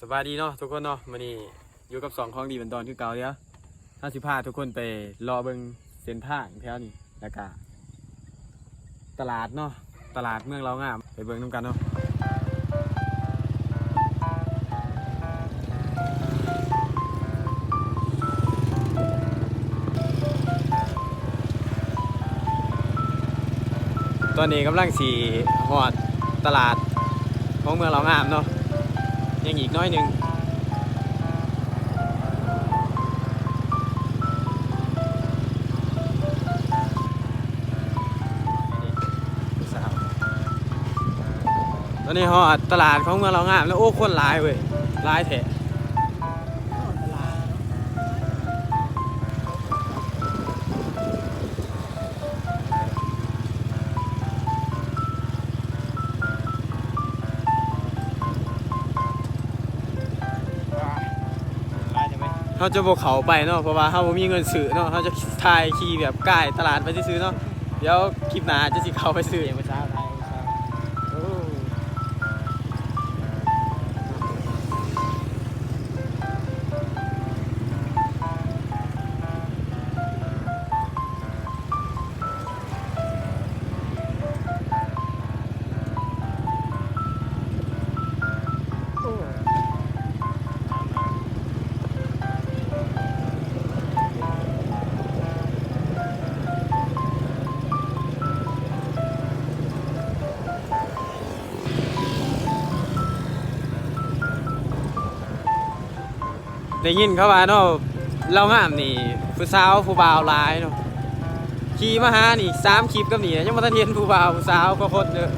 สบายดีเนาะทุกคนเนาะมื้อนี้อยู่กับ2ของดีบันดอนคือเก่าเด้อ50พาทุกคนไปรอเบิ่งเส้นทางแถวนี้แล้วก็ตลาดเนาะตลาดเมืองเรางามไปเบิ่งนำกันเนาะตอนนี้กำลังสิฮอดตลาดของเมืองเรางามเนาะยังอีกน้อยหนึงตอนนี้ฮอดตลาดของเมืองเรางามแล้วโอ้คนหลายเว้ยหลายแท้เขาจะบอกเขาไปเนาะเพราะว่าเขาบ่มีเงินซื้อเนาะเขาจะถ่ายขี่แบบใกล้ตลาดไปซื้อเนาะเดี๋ยวคลิปหน้าจะสิเข้าไปซื้อภาษาไทยได้ยินเขาว่าเนาะเรางามนี่ผู้สาวผู้บ่าวหลายเนาะขี่มาหานี่3คลิปกับนี่ยังบ่ทันเห็นผู้บ่าวผู้สาวก็คนเด้อ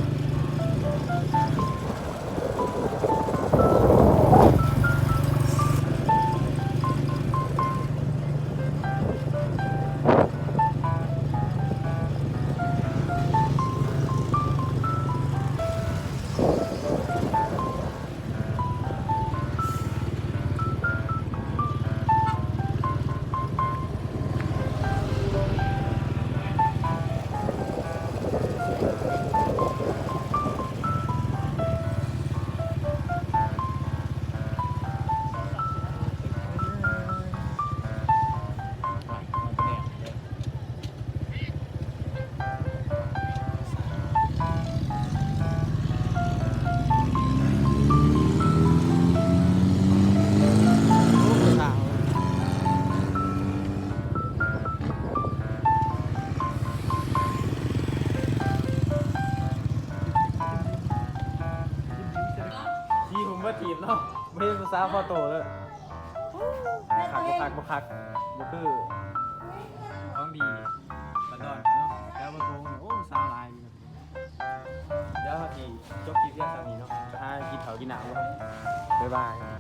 ขี่ผมมาถีบเนาะไม่ใช่ผู้สาวพอโตเลยคักบ่คักบ่คือของดีบันดอนเนาะแล้วมาโกงโอ้สาวหลายนี่เดี๋ยวที่จบคลิปเพียงเท่านี้เนาะจะหากินข้าวกินน้ำบ่บ๊ายบาย